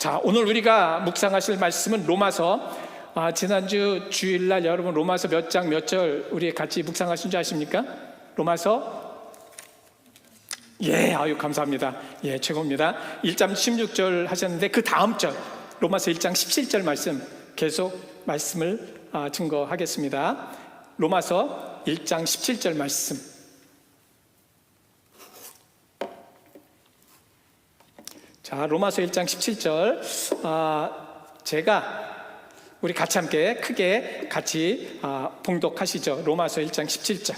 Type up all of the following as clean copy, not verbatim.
자, 오늘 우리가 묵상하실 말씀은 로마서, 지난주 주일날 여러분 로마서 몇 장 몇 절 우리 같이 묵상하신 줄 아십니까? 로마서, 아유 감사합니다. 최고입니다. 1장 16절 하셨는데 그 다음 절 로마서 1장 17절 말씀 계속 말씀을 증거하겠습니다. 로마서 1장 17절 말씀. 자, 로마서 1장 17절 제가 우리 같이 함께 크게 같이 봉독하시죠. 로마서 1장 17절.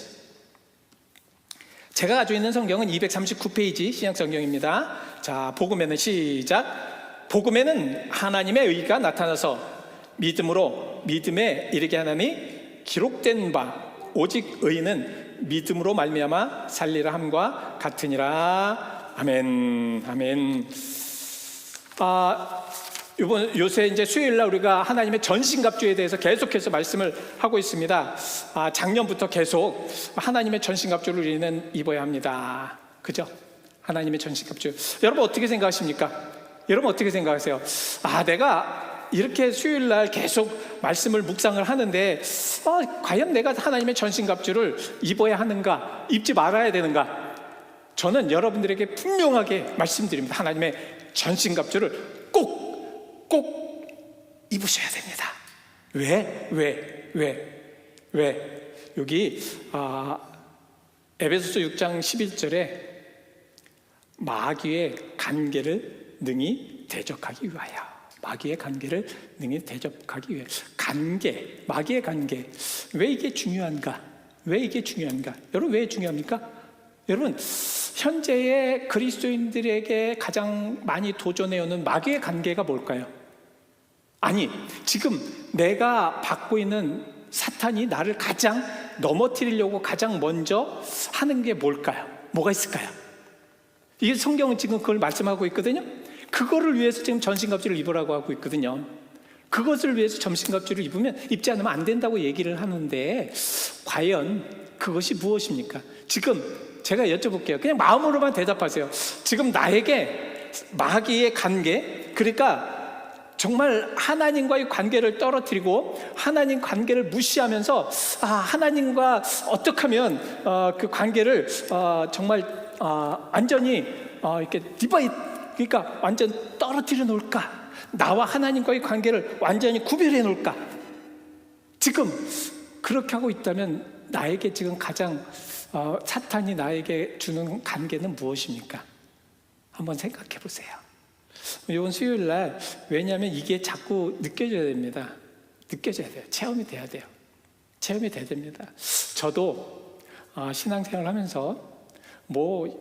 제가 가지고 있는 성경은 239페이지 신약성경입니다. 자, 복음에는 시작. 복음에는 하나님의 의가 나타나서 믿음으로 믿음에 이르게 하나니 기록된 바 오직 의는 믿음으로 말미암아 살리라 함과 같으니라. 아멘. 아멘. 요새 이제 수요일날 우리가 하나님의 전신갑주에 대해서 계속해서 말씀을 하고 있습니다. 작년부터 계속 하나님의 전신갑주를 우리는 입어야 합니다. 그죠? 하나님의 전신갑주. 여러분 어떻게 생각하십니까? 여러분 어떻게 생각하세요? 내가 이렇게 수요일날 계속 말씀을 묵상을 하는데 과연 내가 하나님의 전신갑주를 입어야 하는가? 입지 말아야 되는가? 저는 여러분들에게 분명하게 말씀드립니다. 하나님의 전신갑주를 꼭 입으셔야 됩니다. 왜? 여기 에베소서 6장 11절에 마귀의 간계를 능히 대적하기 위하여. 마귀의 간계를 능히 대적하기 위해. 마귀의 간계. 왜 이게 중요한가? 여러분 왜 중요합니까? 여러분 현재의 그리스도인들에게 가장 많이 도전해오는 마귀의 관계가 뭘까요? 아니, 지금 내가 받고 있는 사탄이 나를 가장 넘어뜨리려고 가장 먼저 하는 게 뭘까요? 뭐가 있을까요? 이게 성경은 지금 그걸 말씀하고 있거든요. 그거를 위해서 지금 전신갑주를 입으라고 하고 있거든요. 그것을 위해서 전신갑주를 입지 않으면 안 된다고 얘기를 하는데 과연 그것이 무엇입니까? 지금 제가 여쭤볼게요. 그냥 마음으로만 대답하세요. 지금 나에게 마귀의 관계, 그러니까 정말 하나님과의 관계를 떨어뜨리고 하나님 관계를 무시하면서 하나님과 어떻게 하면 그 관계를 정말 완전히 이렇게 그러니까 완전 떨어뜨려 놓을까? 나와 하나님과의 관계를 완전히 구별해 놓을까? 지금 그렇게 하고 있다면 나에게 지금 가장 사탄이 나에게 주는 관계는 무엇입니까? 한번 생각해 보세요. 이번 수요일날, 왜냐하면 이게 자꾸 느껴져야 됩니다. 느껴져야 돼요. 체험이 돼야 돼요. 체험이 돼야 됩니다. 저도 신앙생활을 하면서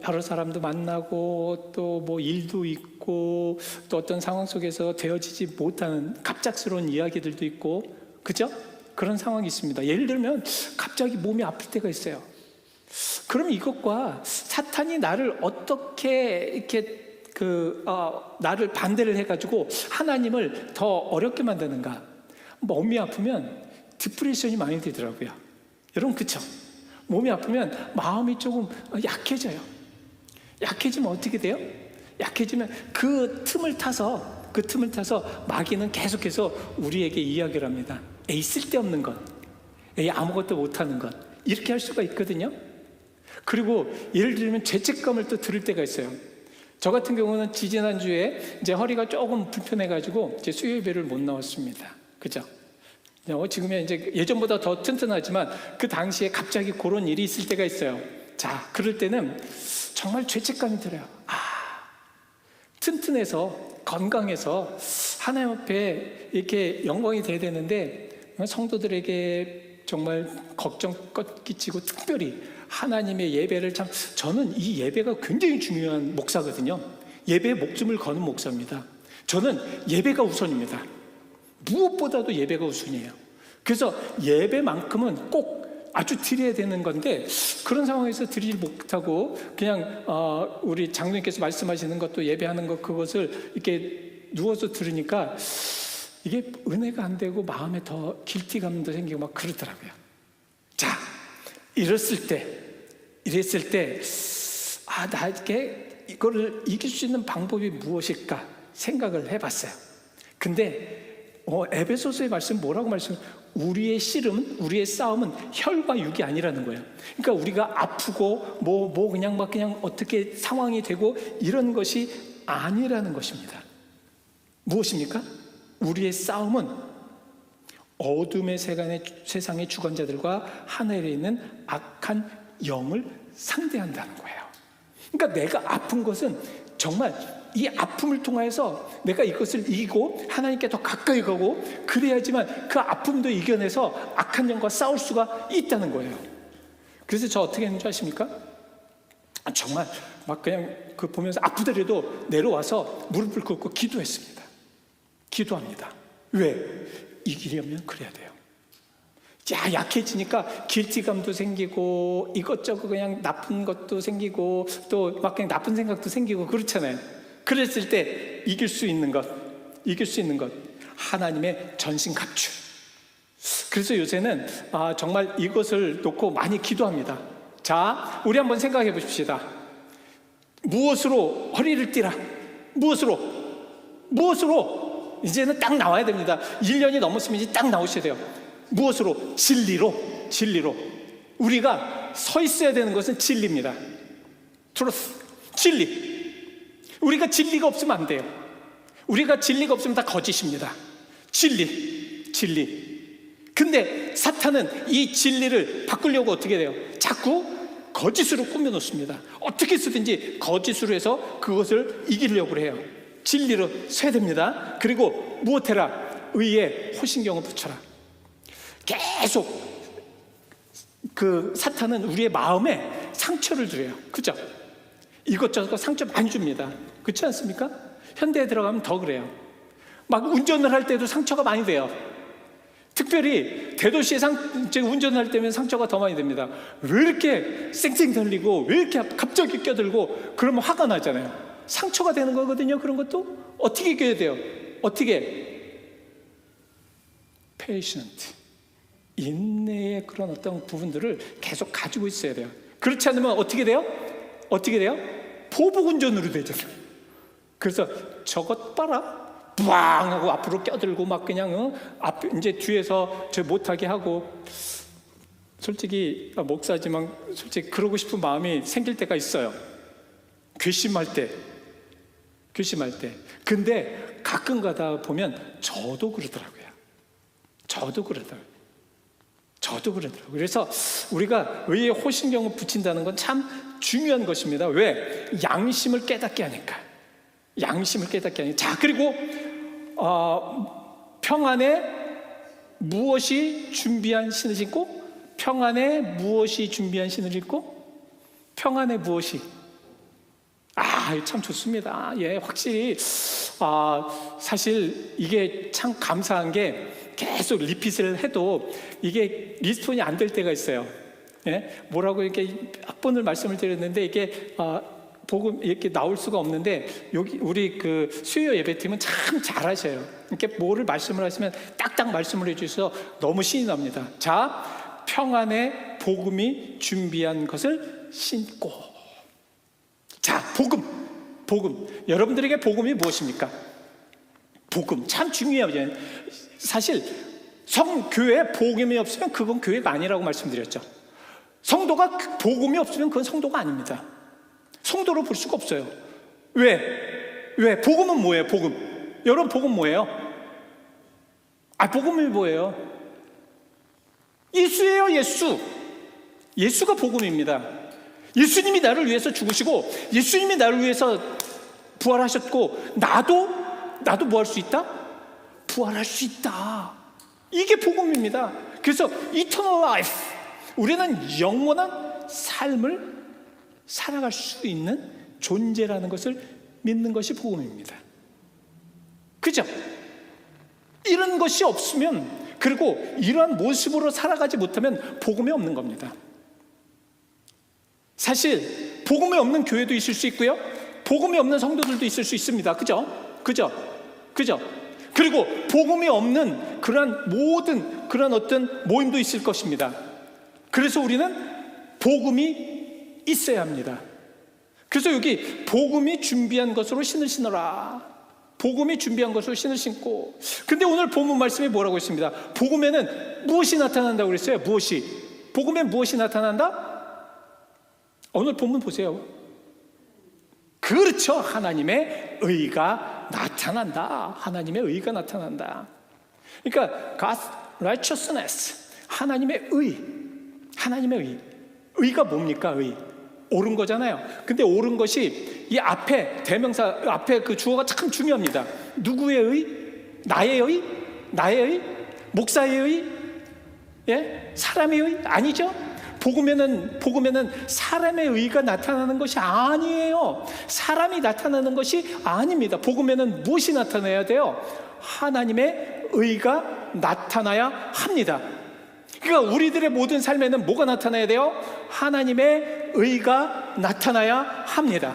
여러 사람도 만나고 또 일도 있고 또 어떤 상황 속에서 되어지지 못하는 갑작스러운 이야기들도 있고, 그죠? 그런 상황이 있습니다. 예를 들면 갑자기 몸이 아플 때가 있어요. 그럼 이것과 사탄이 나를 어떻게 이렇게 나를 반대를 해가지고 하나님을 더 어렵게 만드는가? 몸이 아프면 디프레션이 많이 되더라고요. 여러분 그렇죠? 몸이 아프면 마음이 조금 약해져요. 약해지면 어떻게 돼요? 약해지면 그 틈을 타서 마귀는 계속해서 우리에게 이야기를 합니다. 에이 쓸데없는 것, 에이 아무것도 못하는 것, 이렇게 할 수가 있거든요. 그리고 예를 들면 죄책감을 또 들을 때가 있어요. 저 같은 경우는 지지난주에 이제 허리가 조금 불편해가지고 이제 수요 예배를 못 나왔습니다. 그죠? 지금은 이제 예전보다 더 튼튼하지만 그 당시에 갑자기 그런 일이 있을 때가 있어요. 자, 그럴 때는 정말 죄책감이 들어요. 튼튼해서 건강해서 하나님 앞에 이렇게 영광이 돼야 되는데 성도들에게 정말 걱정 끼치고 특별히 하나님의 예배를 저는 이 예배가 굉장히 중요한 목사거든요. 예배에 목숨을 거는 목사입니다. 저는 예배가 우선입니다. 무엇보다도 예배가 우선이에요. 그래서 예배만큼은 꼭 아주 드려야 되는 건데 그런 상황에서 드리지 못하고 그냥 우리 장로님께서 말씀하시는 것도 예배하는 것 그것을 이렇게 누워서 들으니까 이게 은혜가 안 되고 마음에 더 길티감도 생기고 막 그러더라고요. 자, 이랬을 때 나에게 이거를 이길 수 있는 방법이 무엇일까 생각을 해봤어요. 근데 에베소서의 말씀 뭐라고 우리의 씨름은, 우리의 싸움은 혈과 육이 아니라는 거예요. 그러니까 우리가 아프고 그냥 어떻게 상황이 되고 이런 것이 아니라는 것입니다. 무엇입니까? 우리의 싸움은 어둠의 세상의 주관자들과 하늘에 있는 악한 영을 상대한다는 거예요. 그러니까 내가 아픈 것은 정말 이 아픔을 통해서 내가 이것을 이기고 하나님께 더 가까이 가고 그래야지만 그 아픔도 이겨내서 악한 영과 싸울 수가 있다는 거예요. 그래서 저 어떻게 했는지 아십니까? 정말 막 그냥 그 보면서 아프더라도 내려와서 무릎을 꿇고 기도했습니다. 기도합니다. 왜? 이기려면 그래야 돼요. 약해지니까 길티감도 생기고 이것저것 그냥 나쁜 것도 생기고 또 막 그냥 나쁜 생각도 생기고 그렇잖아요. 그랬을 때 이길 수 있는 것 하나님의 전신갑주. 그래서 요새는 정말 이것을 놓고 많이 기도합니다. 자, 우리 한번 생각해 보십시다. 무엇으로 허리를 띠라? 무엇으로? 이제는 딱 나와야 됩니다. 1년이 넘었으면 이제 딱 나오셔야 돼요. 무엇으로? 진리로. 우리가 서 있어야 되는 것은 진리입니다. 트루스, 진리. 우리가 진리가 없으면 안 돼요. 우리가 진리가 없으면 다 거짓입니다. 진리. 근데 사탄은 이 진리를 바꾸려고 어떻게 돼요? 자꾸 거짓으로 꾸며놓습니다. 어떻게 쓰든지 거짓으로 해서 그것을 이기려고 해요. 진리로 서야 됩니다. 그리고 무엇해라? 의에 호신경을 붙여라. 계속 그 사탄은 우리의 마음에 상처를 줘요. 그죠? 이것저것 상처 많이 줍니다. 그렇지 않습니까? 현대에 들어가면 더 그래요. 막 운전을 할 때도 상처가 많이 돼요. 특별히 대도시에 운전을 할 때면 상처가 더 많이 됩니다. 왜 이렇게 쌩쌩 달리고 왜 이렇게 갑자기 껴들고 그러면 화가 나잖아요. 상처가 되는 거거든요. 그런 것도 어떻게 이겨야 돼요? 어떻게? patient, 인내의 그런 어떤 부분들을 계속 가지고 있어야 돼요. 그렇지 않으면 어떻게 돼요? 보복운전으로 되잖아요. 그래서 저것 봐라, 부앙 하고 앞으로 껴들고 막 그냥 이제 뒤에서 저 못하게 하고. 솔직히 목사지만 솔직히 그러고 싶은 마음이 생길 때가 있어요. 괘씸할 때. 근데 가끔 가다 보면 저도 그러더라고요. 그래서 우리가 의에 호신경을 붙인다는 건 참 중요한 것입니다. 왜? 양심을 깨닫게 하니까. 자, 그리고 평안에 무엇이 준비한 신을 신고? 평안에 무엇이 참 좋습니다. 예, 확실히 사실 이게 참 감사한 게 계속 리핏을 해도 이게 리스폰이 안 될 때가 있어요. 예? 뭐라고 이렇게 몇 번을 말씀을 드렸는데 이게 복음 이렇게 나올 수가 없는데 여기 우리 그 수요 예배팀은 참 잘하셔요. 이렇게 뭐를 말씀을 하시면 딱딱 말씀을 해주셔서 너무 신이 납니다. 자, 평안의 복음이 준비한 것을 신고. 자, 복음. 여러분들에게 복음이 무엇입니까? 복음 참 중요해요. 사실 성교회에 복음이 없으면 그건 교회가 아니라고 말씀드렸죠. 성도가 복음이 없으면 그건 성도가 아닙니다. 성도로 볼 수가 없어요. 왜? 복음은 뭐예요? 여러분 복음 뭐예요? 복음이 뭐예요? 예수예요. 예수가 복음입니다. 예수님이 나를 위해서 죽으시고 예수님이 나를 위해서 부활하셨고 나도 뭐 할 수 있다? 부활할 수 있다. 이게 복음입니다. 그래서 eternal life, 우리는 영원한 삶을 살아갈 수 있는 존재라는 것을 믿는 것이 복음입니다. 그죠? 이런 것이 없으면, 그리고 이러한 모습으로 살아가지 못하면 복음이 없는 겁니다. 사실 복음이 없는 교회도 있을 수 있고요, 복음이 없는 성도들도 있을 수 있습니다. 그죠? 그리고 복음이 없는 그러한 모든 그런 어떤 모임도 있을 것입니다. 그래서 우리는 복음이 있어야 합니다. 그래서 여기 복음이 준비한 것으로 신을 신어라. 복음이 준비한 것으로 신을 신고. 근데 오늘 본문 말씀이 뭐라고 했습니다? 복음에는 무엇이 나타난다고 그랬어요? 무엇이? 복음에 무엇이 나타난다? 오늘 본문 보세요. 그렇죠. 하나님의 의가 나타난다. 하나님의 의가 나타난다. 그러니까 God's righteousness, 하나님의 의. 하나님의 의. 의가 뭡니까? 의. 옳은 거잖아요. 근데 옳은 것이 이 앞에 대명사 앞에 그 주어가 참 중요합니다. 누구의 의? 나의 의? 나의 의? 목사의 의? 예? 사람의 의? 아니죠. 복음에는 사람의 의가 나타나는 것이 아니에요. 사람이 나타나는 것이 아닙니다. 복음에는 무엇이 나타나야 돼요? 하나님의 의가 나타나야 합니다. 그러니까 우리들의 모든 삶에는 뭐가 나타나야 돼요? 하나님의 의가 나타나야 합니다.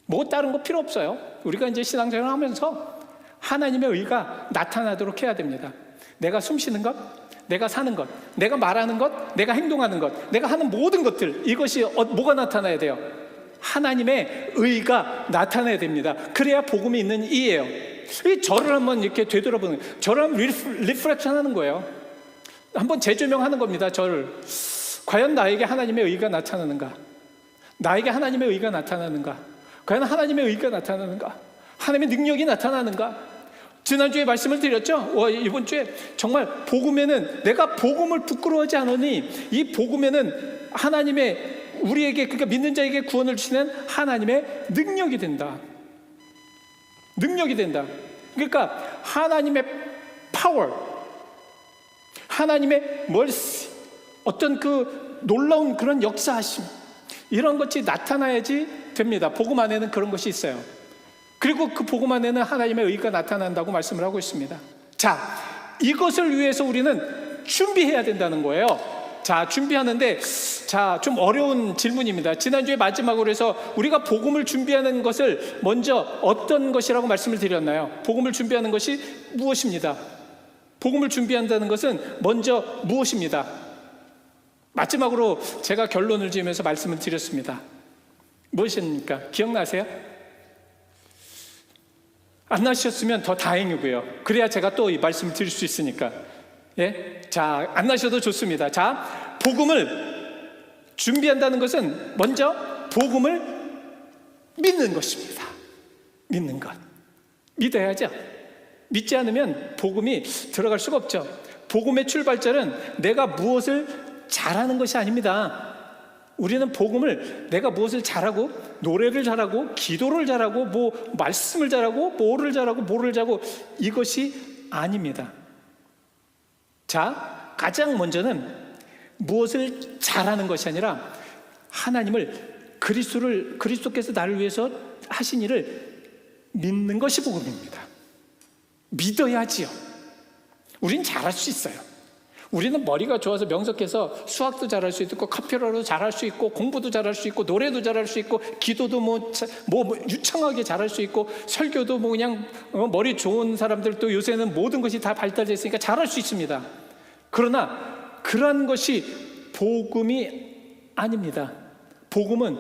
뭐 다른 거 필요 없어요. 우리가 이제 신앙생활을 하면서 하나님의 의가 나타나도록 해야 됩니다. 내가 숨쉬는 것, 내가 사는 것, 내가 말하는 것, 내가 행동하는 것, 내가 하는 모든 것들, 이것이 뭐가 나타나야 돼요? 하나님의 의가 나타나야 됩니다. 그래야 복음이 있는 이예요. 이 저를 한번 이렇게 되돌아보는, 저를 한번 리프렉션 하는 거예요. 한번 재조명하는 겁니다. 저를. 과연 나에게 하나님의 의가 나타나는가? 나에게 하나님의 의가 나타나는가? 과연 하나님의 의가 나타나는가? 하나님의 능력이 나타나는가? 지난주에 말씀을 드렸죠? 이번 주에 정말 복음에는 내가 복음을 부끄러워하지 않으니 이 복음에는 하나님의 우리에게, 그러니까 믿는 자에게 구원을 주시는 하나님의 능력이 된다. 능력이 된다. 그러니까 하나님의 파워, 하나님의 멀시, 어떤 그 놀라운 그런 역사하심, 이런 것이 나타나야지 됩니다. 복음 안에는 그런 것이 있어요. 그리고 그 복음 안에는 하나님의 의가 나타난다고 말씀을 하고 있습니다. 자, 이것을 위해서 우리는 준비해야 된다는 거예요. 자, 준비하는데, 자, 좀 어려운 질문입니다. 지난주에 마지막으로 해서 우리가 복음을 준비하는 것을 먼저 어떤 것이라고 말씀을 드렸나요? 복음을 준비하는 것이 무엇입니다? 복음을 준비한다는 것은 먼저 무엇입니다? 마지막으로 제가 결론을 지으면서 말씀을 드렸습니다. 무엇입니까? 기억나세요? 안 나셨으면 더 다행이고요. 그래야 제가 또 이 말씀을 드릴 수 있으니까. 예? 자, 안 나셔도 좋습니다. 자, 복음을 준비한다는 것은 먼저 복음을 믿는 것입니다. 믿는 것. 믿어야죠. 믿지 않으면 복음이 들어갈 수가 없죠. 복음의 출발점은 내가 무엇을 잘하는 것이 아닙니다. 우리는 복음을 내가 무엇을 잘하고, 노래를 잘하고, 기도를 잘하고, 뭐 말씀을 잘하고, 뭐를 잘하고 이것이 아닙니다. 자, 가장 먼저는 무엇을 잘하는 것이 아니라 하나님을, 그리스도께서 나를 위해서 하신 일을 믿는 것이 복음입니다. 믿어야지요. 우린 잘할 수 있어요. 우리는 머리가 좋아서 명석해서 수학도 잘할 수 있고, 컴퓨터도 잘할 수 있고, 공부도 잘할 수 있고, 노래도 잘할 수 있고, 기도도 뭐 유창하게 잘할 수 있고, 설교도 뭐 그냥 머리 좋은 사람들도 요새는 모든 것이 다 발달되어 있으니까 잘할 수 있습니다. 그러나 그러한 것이 복음이 아닙니다. 복음은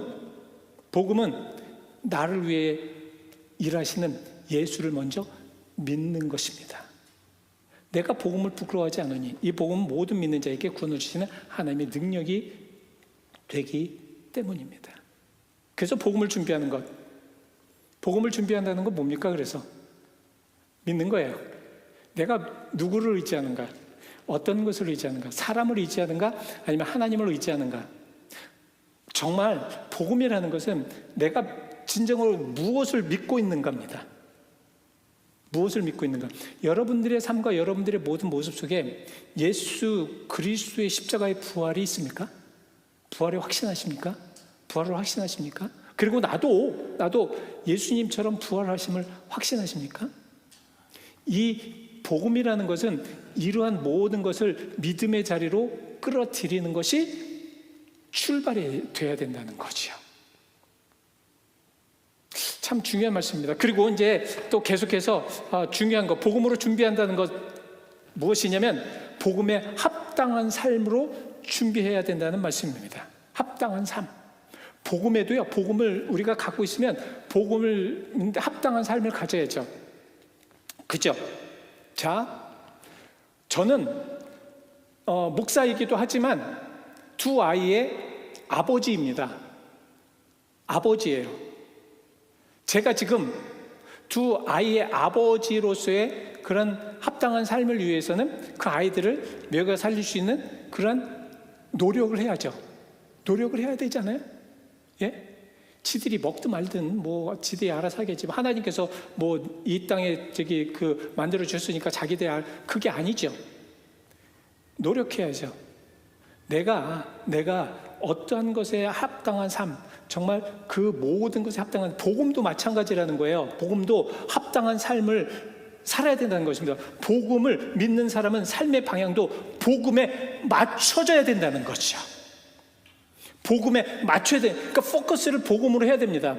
나를 위해 일하시는 예수를 먼저 믿는 것입니다. 내가 복음을 부끄러워하지 않으니 이 복음은 모든 믿는 자에게 구원을 주시는 하나님의 능력이 되기 때문입니다. 그래서 복음을 준비하는 것, 복음을 준비한다는 건 뭡니까? 그래서 믿는 거예요. 내가 누구를 의지하는가? 어떤 것을 의지하는가? 사람을 의지하는가? 아니면 하나님을 의지하는가? 정말 복음이라는 것은 내가 진정으로 무엇을 믿고 있는가입니다. 무엇을 믿고 있는가? 여러분들의 삶과 여러분들의 모든 모습 속에 예수 그리스도의 십자가의 부활이 있습니까? 부활을 확신하십니까? 부활을 확신하십니까? 그리고 나도 예수님처럼 부활하심을 확신하십니까? 이 복음이라는 것은 이러한 모든 것을 믿음의 자리로 끌어들이는 것이 출발이 돼야 된다는 거지요. 참 중요한 말씀입니다. 그리고 이제 또 계속해서 중요한 거, 복음으로 준비한다는 것 무엇이냐면 복음에 합당한 삶으로 준비해야 된다는 말씀입니다. 합당한 삶. 복음에도요, 복음을 우리가 갖고 있으면 복음을 합당한 삶을 가져야죠. 그죠? 자, 저는 목사이기도 하지만 두 아이의 아버지입니다. 아버지예요. 제가 지금 두 아이의 아버지로서의 그런 합당한 삶을 위해서는 그 아이들을 먹여 살릴 수 있는 그런 노력을 해야죠. 노력을 해야 되잖아요. 예? 지들이 먹든 말든 뭐 지들이 알아서 하겠지만 하나님께서 뭐 이 땅에 만들어 주셨으니까 자기들이 그게 아니죠. 노력해야죠. 내가 어떠한 것에 합당한 삶, 정말 그 모든 것에 합당한, 복음도 마찬가지라는 거예요. 복음도 합당한 삶을 살아야 된다는 것입니다. 복음을 믿는 사람은 삶의 방향도 복음에 맞춰져야 된다는 거죠. 복음에 맞춰야 돼. 그러니까 포커스를 복음으로 해야 됩니다.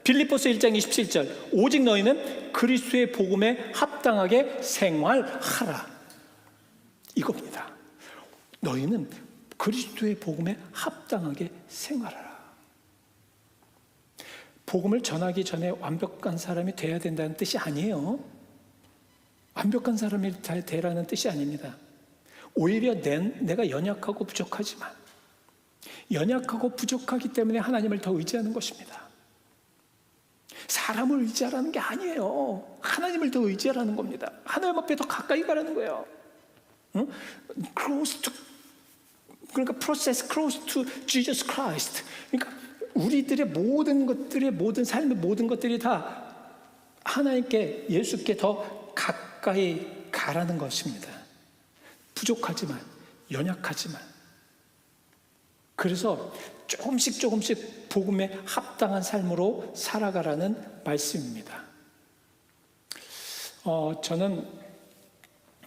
빌립보서 1장 27절, 오직 너희는 그리스도의 복음에 합당하게 생활하라, 이겁니다. 너희는 그리스도의 복음에 합당하게 생활하라. 복음을 전하기 전에 완벽한 사람이 돼야 된다는 뜻이 아니에요. 완벽한 사람이 되라는 뜻이 아닙니다. 오히려 내가 연약하고 부족하지만, 연약하고 부족하기 때문에 하나님을 더 의지하는 것입니다. 사람을 의지하라는 게 아니에요. 하나님을 더 의지하라는 겁니다. 하나님 앞에 더 가까이 가라는 거예요. 응? Close to, 그러니까 process close to Jesus Christ. 그러니까 우리들의 모든 것들의 모든 삶의 모든 것들이 다 하나님께, 예수께 더 가까이 가라는 것입니다. 부족하지만, 연약하지만. 그래서 조금씩 복음에 합당한 삶으로 살아가라는 말씀입니다. 저는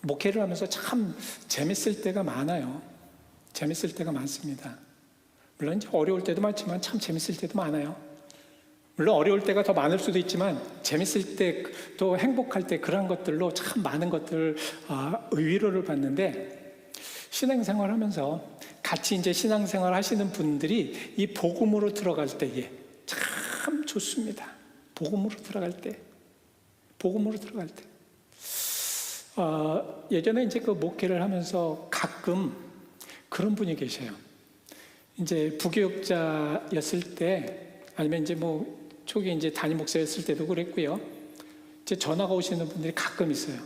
목회를 하면서 참 재밌을 때가 많아요. 재밌을 때가 많습니다. 물론 이제 어려울 때도 많지만 참 재밌을 때도 많아요. 물론 어려울 때가 더 많을 수도 있지만 재밌을 때, 또 행복할 때, 그런 것들로 참 많은 것들 위로를 받는데, 신앙생활 하면서 같이 이제 신앙생활 하시는 분들이 이 복음으로 들어갈 때에 참 좋습니다. 복음으로 들어갈 때. 예전에 이제 그 목회를 하면서 가끔 그런 분이 계셔요. 이제 부교육자였을 때, 아니면 이제 뭐 초기 이제 담임 목사였을 때도 그랬고요. 이제 전화가 오시는 분들이 가끔 있어요.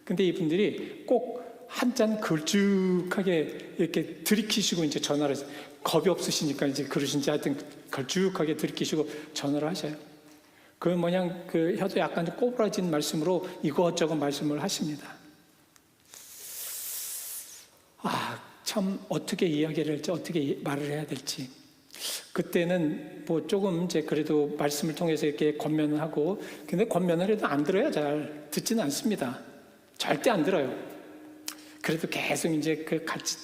근데 이분들이 꼭 한 잔 걸쭉하게 이렇게 들이키시고 이제 전화를 해서, 겁이 없으시니까 이제 그러신지 하여튼 걸쭉하게 들이키시고 전화를 하셔요. 그 뭐냐, 그 혀도 약간 좀 꼬부라진 말씀으로 이것저것 말씀을 하십니다. 참 어떻게 이야기를 할지, 어떻게 말을 해야 될지. 그때는 뭐 조금 이제 그래도 말씀을 통해서 이렇게 권면을 하고, 근데 권면을 해도 안 들어요. 잘 듣지는 않습니다. 절대 안 들어요. 그래도 계속 이제 그 같이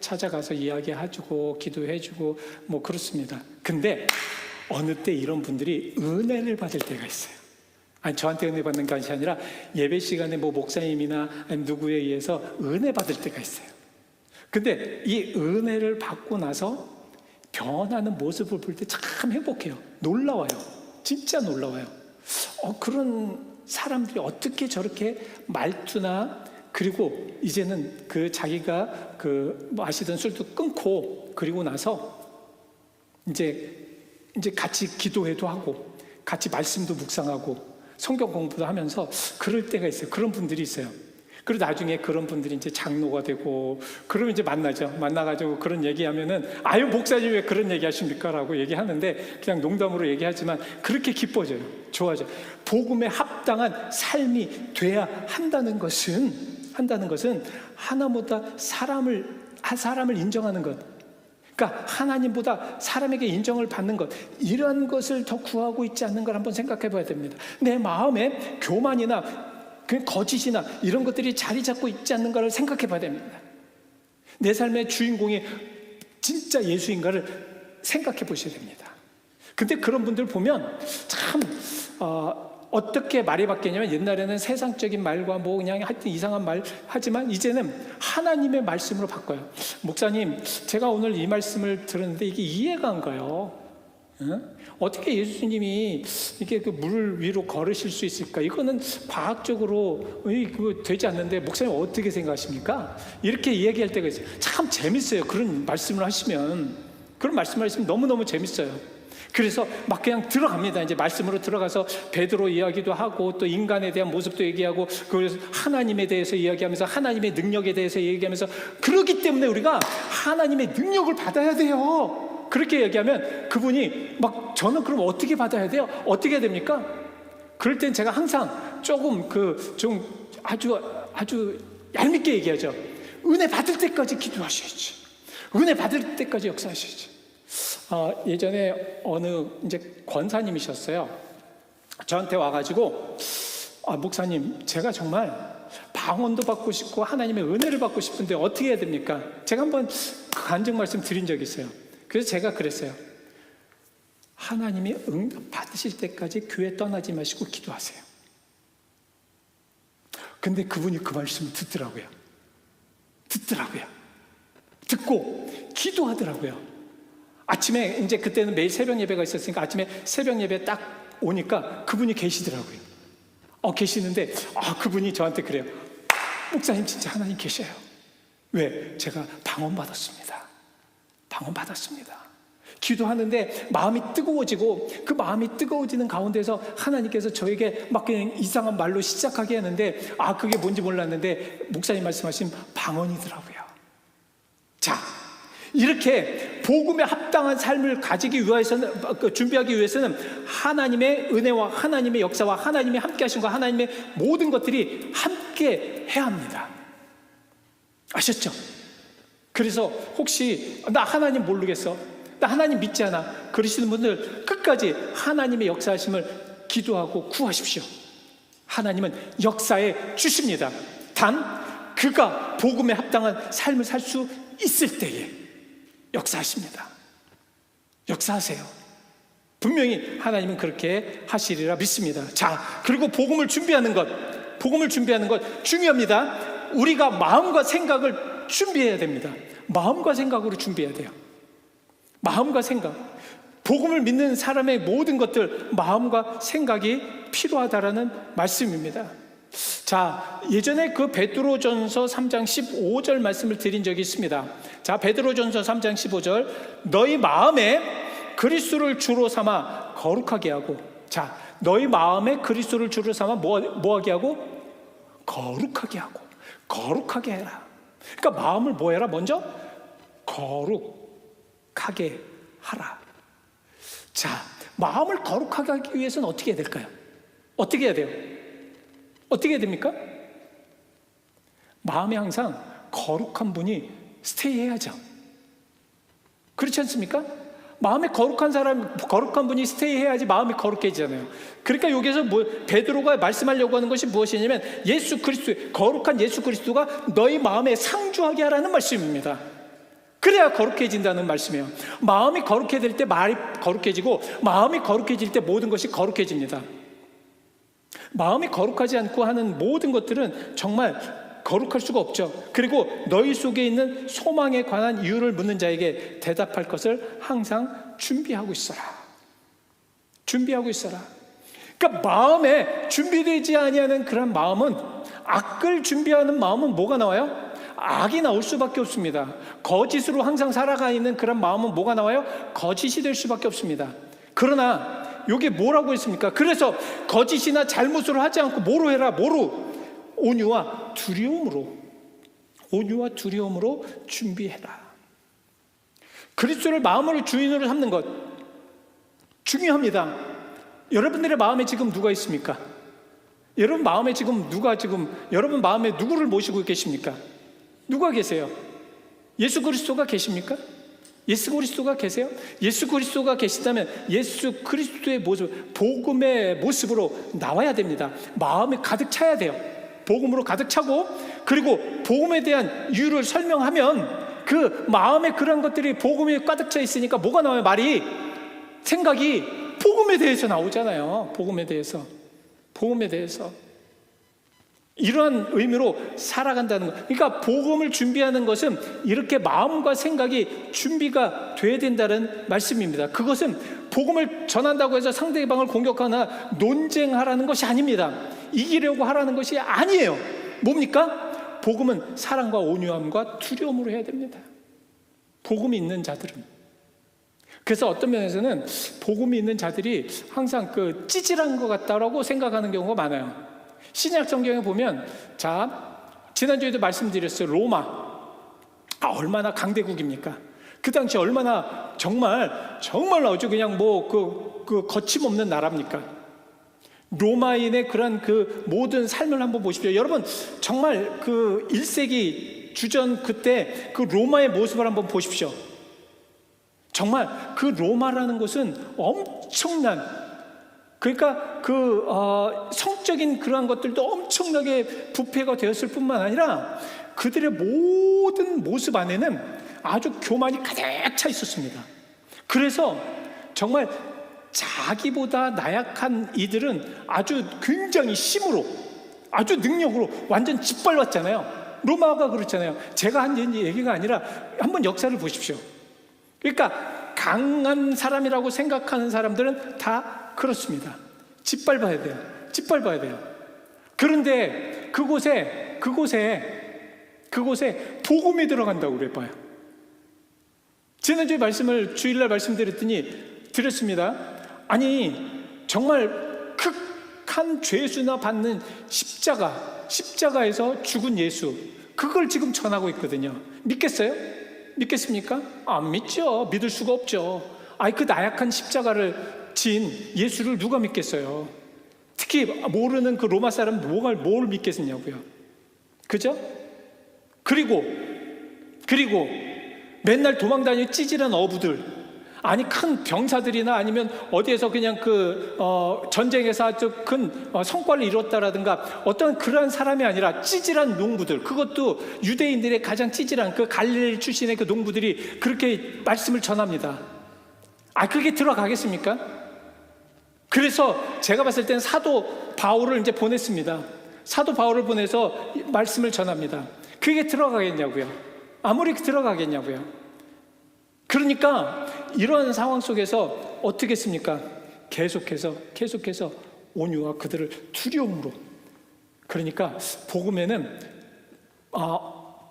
찾아가서 이야기해주고 기도해주고 뭐 그렇습니다. 근데 어느 때 이런 분들이 은혜를 받을 때가 있어요. 아니, 저한테 은혜 받는 것이 아니라 예배 시간에 뭐 목사님이나 아니면 누구에 의해서 은혜 받을 때가 있어요. 근데 이 은혜를 받고 나서 변하는 모습을 볼 때 참 행복해요. 놀라워요. 진짜 놀라워요. 그런 사람들이 어떻게 저렇게 말투나, 그리고 이제는 그 자기가 그 마시던 술도 끊고, 그리고 나서 이제 같이 기도회도 하고, 같이 말씀도 묵상하고, 성경 공부도 하면서 그럴 때가 있어요. 그런 분들이 있어요. 그리고 나중에 그런 분들이 이제 장로가 되고, 그러면 이제 만나가지고 그런 얘기하면은, 아유, 목사님 왜 그런 얘기 하십니까? 라고 얘기하는데, 그냥 농담으로 얘기하지만 그렇게 기뻐져요. 좋아져요. 복음에 합당한 삶이 돼야 한다는 것은 하나보다 사람을 인정하는 것, 그러니까 하나님보다 사람에게 인정을 받는 것, 이런 것을 더 구하고 있지 않는 걸 한번 생각해 봐야 됩니다. 내 마음에 교만이나 거짓이나 이런 것들이 자리 잡고 있지 않는 걸 생각해 봐야 됩니다. 내 삶의 주인공이 진짜 예수인가를 생각해 보셔야 됩니다. 근데 그런 분들 보면 참 어떻게 말이 바뀌냐면, 옛날에는 세상적인 말과 뭐 그냥 하여튼 이상한 말 하지만 이제는 하나님의 말씀으로 바꿔요. 목사님, 제가 오늘 이 말씀을 들었는데 이게 이해가 안 가요. 어떻게 예수님이 이렇게 그 물 위로 걸으실 수 있을까? 이거는 과학적으로 그거 되지 않는데 목사님 어떻게 생각하십니까? 이렇게 이야기할 때가 있어요. 참 재밌어요. 그런 말씀을 하시면 너무너무 재밌어요. 그래서 막 그냥 들어갑니다. 이제 말씀으로 들어가서 베드로 이야기도 하고 또 인간에 대한 모습도 얘기하고 그래서 하나님에 대해서 이야기하면서 하나님의 능력에 대해서 얘기하면서 그러기 때문에 우리가 하나님의 능력을 받아야 돼요. 그렇게 얘기하면 그분이 막 저는 그럼 어떻게 받아야 돼요? 어떻게 해야 됩니까? 그럴 땐 제가 항상 조금 좀 아주 얄밉게 얘기하죠. 은혜 받을 때까지 기도하셔야지. 은혜 받을 때까지 역사하셔야지. 예전에 어느 이제 권사님이셨어요. 저한테 와가지고 목사님, 제가 정말 방언도 받고 싶고 하나님의 은혜를 받고 싶은데 어떻게 해야 됩니까? 제가 한번 간증 말씀 드린 적이 있어요. 그래서 제가 그랬어요. 하나님이 응답 받으실 때까지 교회 떠나지 마시고 기도하세요. 근데 그분이 그 말씀을 듣더라고요. 듣고 기도하더라고요. 아침에 이제 그때는 매일 새벽 예배가 있었으니까 아침에 새벽 예배 딱 오니까 그분이 계시더라고요. 계시는데 그분이 저한테 그래요. 목사님, 진짜 하나님 계셔요. 왜? 제가 방언 받았습니다. 기도하는데 마음이 뜨거워지고 그 마음이 뜨거워지는 가운데서 하나님께서 저에게 막 그냥 이상한 말로 시작하게 하는데 그게 뭔지 몰랐는데 목사님 말씀하신 방언이더라고요. 자, 이렇게 복음에 합당한 삶을 가지기 위해서는, 준비하기 위해서는 하나님의 은혜와 하나님의 역사와 하나님의 함께 하심과 하나님의 모든 것들이 함께 해야 합니다. 아셨죠? 그래서 혹시 나 하나님 모르겠어, 나 하나님 믿지 않아, 그러시는 분들 끝까지 하나님의 역사하심을 기도하고 구하십시오. 하나님은 역사해 주십니다. 단 그가 복음에 합당한 삶을 살 수 있을 때에 역사하십니다. 역사하세요. 분명히 하나님은 그렇게 하시리라 믿습니다. 자, 그리고 복음을 준비하는 것 중요합니다. 우리가 마음과 생각을 준비해야 됩니다. 마음과 생각으로 준비해야 돼요. 마음과 생각. 복음을 믿는 사람의 모든 것들, 마음과 생각이 필요하다라는 말씀입니다. 자, 예전에 그 베드로전서 3장 15절 말씀을 드린 적이 있습니다. 자, 베드로전서 3장 15절. 너희 마음에 그리스도를 주로 삼아 거룩하게 하고. 자, 너희 마음에 그리스도를 주로 삼아 뭐하게 하고? 거룩하게 하고. 거룩하게 해라. 그러니까 마음을 뭐 해라? 먼저 거룩하게 하라. 자, 마음을 거룩하게 하기 위해서는 어떻게 해야 될까요? 어떻게 해야 돼요? 어떻게 해야 됩니까? 마음에 항상 거룩한 분이 스테이 해야죠. 그렇지 않습니까? 마음에 거룩한 분이 스테이 해야지 마음이 거룩해지잖아요. 그러니까 여기서 베드로가 말씀하려고 하는 것이 무엇이냐면 예수 그리스도, 거룩한 예수 그리스도가 너희 마음에 상주하게 하라는 말씀입니다. 그래야 거룩해진다는 말씀이에요. 마음이 거룩해질 때 말이 거룩해지고, 마음이 거룩해질 때 모든 것이 거룩해집니다. 마음이 거룩하지 않고 하는 모든 것들은 정말 거룩할 수가 없죠. 그리고 너희 속에 있는 소망에 관한 이유를 묻는 자에게 대답할 것을 항상 준비하고 있어라. 준비하고 있어라. 그러니까 마음에 준비되지 아니하는 그런 마음은, 악을 준비하는 마음은 뭐가 나와요? 악이 나올 수밖에 없습니다. 거짓으로 항상 살아가 있는 그런 마음은 뭐가 나와요? 거짓이 될 수밖에 없습니다. 그러나 이게 뭐라고 했습니까? 그래서 거짓이나 잘못으로 하지 않고 뭐로 해라? 뭐로? 온유와 두려움으로 준비해라. 그리스도를 마음으로 주인으로 삼는 것 중요합니다. 여러분들의 마음에 지금 누가 있습니까? 여러분 마음에 여러분 마음에 누구를 모시고 계십니까? 누가 계세요? 예수 그리스도가 계십니까? 예수 그리스도가 계세요? 예수 그리스도가 계시다면 예수 그리스도의 모습, 복음의 모습으로 나와야 됩니다. 마음이 가득 차야 돼요. 복음으로 가득 차고, 그리고 복음에 대한 이유를 설명하면 그 마음에 그런 것들이 복음에 가득 차 있으니까 뭐가 나와요? 말이, 생각이 복음에 대해서 나오잖아요. 복음에 대해서. 이러한 의미로 살아간다는 것. 그러니까 복음을 준비하는 것은 이렇게 마음과 생각이 준비가 돼야 된다는 말씀입니다. 그것은 복음을 전한다고 해서 상대방을 공격하거나 논쟁하라는 것이 아닙니다. 이기려고 하라는 것이 아니에요. 뭡니까? 복음은 사랑과 온유함과 두려움으로 해야 됩니다. 복음이 있는 자들은. 그래서 어떤 면에서는 복음이 있는 자들이 항상 찌질한 것 같다라고 생각하는 경우가 많아요. 신약 성경에 보면, 자, 지난주에도 말씀드렸어요. 로마. 얼마나 강대국입니까? 그 당시 얼마나 정말 아주 그냥 거침없는 나라입니까? 로마인의 그런 모든 삶을 한번 보십시오. 여러분, 정말 1세기 주전 그때 로마의 모습을 한번 보십시오. 정말 로마라는 것은 엄청난, 그러니까 성적인 그러한 것들도 엄청나게 부패가 되었을 뿐만 아니라 그들의 모든 모습 안에는 아주 교만이 가득 차 있었습니다. 그래서 정말 자기보다 나약한 이들은 아주 굉장히 힘으로, 아주 능력으로 완전 짓밟았잖아요. 로마가 그렇잖아요. 제가 한 얘기가 아니라 한번 역사를 보십시오. 그러니까 강한 사람이라고 생각하는 사람들은 다 그렇습니다. 짓밟아야 돼요. 그런데 그곳에 복음이 들어간다고 그래봐요. 지난주에 주일날 드렸습니다. 아니, 정말 극한 죄수나 받는 십자가에서 죽은 예수, 그걸 지금 전하고 있거든요. 믿겠어요? 믿겠습니까? 안 믿죠. 믿을 수가 없죠. 그 나약한 십자가를 진 예수를 누가 믿겠어요? 특히 모르는 로마 사람 뭘 믿겠냐고요. 그죠? 그리고 맨날 도망다니는 찌질한 어부들, 큰 병사들이나 아니면 어디에서 그냥 전쟁에서 아주 큰 성과를 이뤘다라든가 어떤 그러한 사람이 아니라 찌질한 농부들, 그것도 유대인들의 가장 찌질한 갈릴리 출신의 농부들이 그렇게 말씀을 전합니다. 그게 들어가겠습니까? 그래서 제가 봤을 때는 사도 바울을 이제 보냈습니다. 사도 바울을 보내서 말씀을 전합니다. 그게 들어가겠냐고요? 아무리 들어가겠냐고요? 그러니까 이런 상황 속에서 어떻게 했습니까? 계속해서 온유와 그들을 두려움으로. 그러니까 복음에는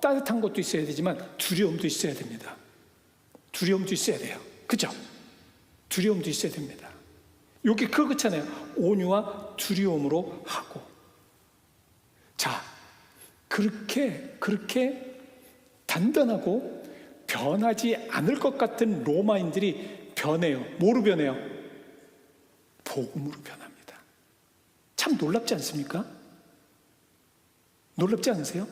따뜻한 것도 있어야 되지만 두려움도 있어야 됩니다. 두려움도 있어야 돼요. 그죠? 두려움도 있어야 됩니다. 여기 그렇잖아요. 온유와 두려움으로 하고. 자, 그렇게 단단하고 변하지 않을 것 같은 로마인들이 변해요. 뭐로 변해요? 복음으로 변합니다. 참 놀랍지 않습니까? 놀랍지 않으세요?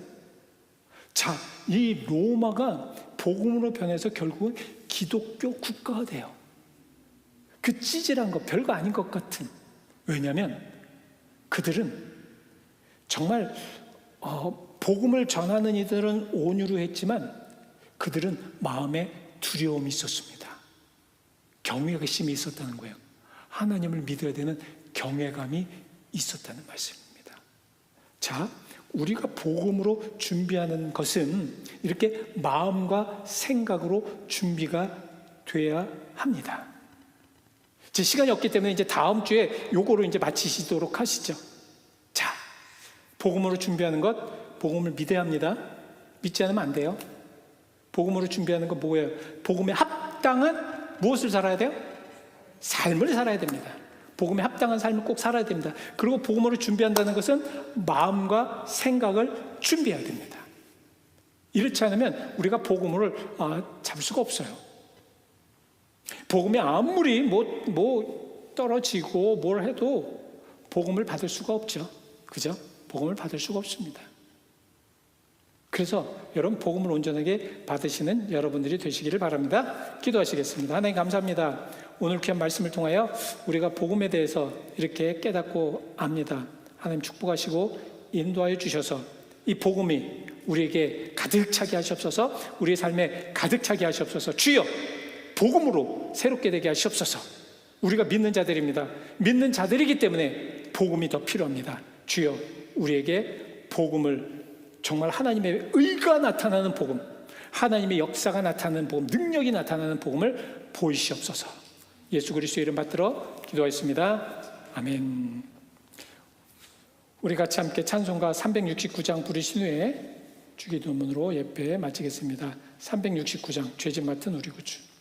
자, 이 로마가 복음으로 변해서 결국은 기독교 국가가 돼요. 찌질한 거 별거 아닌 것 같은. 왜냐하면 그들은 정말 복음을 전하는 이들은 온유로 했지만 그들은 마음에 두려움이 있었습니다. 경외심이 있었다는 거예요. 하나님을 믿어야 되는 경외감이 있었다는 말씀입니다. 자, 우리가 복음으로 준비하는 것은 이렇게 마음과 생각으로 준비가 돼야 합니다. 제 시간이 없기 때문에 이제 다음 주에 요거로 이제 마치시도록 하시죠. 자, 복음으로 준비하는 것, 복음을 믿어야 합니다. 믿지 않으면 안 돼요. 복음으로 준비하는 건 뭐예요? 복음에 합당한 무엇을 살아야 돼요? 삶을 살아야 됩니다. 복음에 합당한 삶을 꼭 살아야 됩니다. 그리고 복음으로 준비한다는 것은 마음과 생각을 준비해야 됩니다. 이렇지 않으면 우리가 복음을 잡을 수가 없어요. 복음이 아무리 떨어지고 뭘 해도 복음을 받을 수가 없죠. 그죠? 복음을 받을 수가 없습니다. 그래서 여러분 복음을 온전하게 받으시는 여러분들이 되시기를 바랍니다. 기도하시겠습니다. 하나님 감사합니다. 오늘 귀한 말씀을 통하여 우리가 복음에 대해서 이렇게 깨닫고 압니다. 하나님 축복하시고 인도하여 주셔서 이 복음이 우리에게 가득 차게 하시옵소서. 우리의 삶에 가득 차게 하시옵소서. 주여 복음으로 새롭게 되게 하시옵소서. 우리가 믿는 자들입니다. 믿는 자들이기 때문에 복음이 더 필요합니다. 주여 우리에게 복음을, 정말 하나님의 의가 나타나는 복음, 하나님의 역사가 나타나는 복음, 능력이 나타나는 복음을 보이시옵소서. 예수 그리스도의 이름 받들어 기도하였습니다. 아멘. 우리 같이 함께 찬송가 369장 부르신 후에 주기도문으로 예배 마치겠습니다. 369장 죄짐 맡은 우리 구주.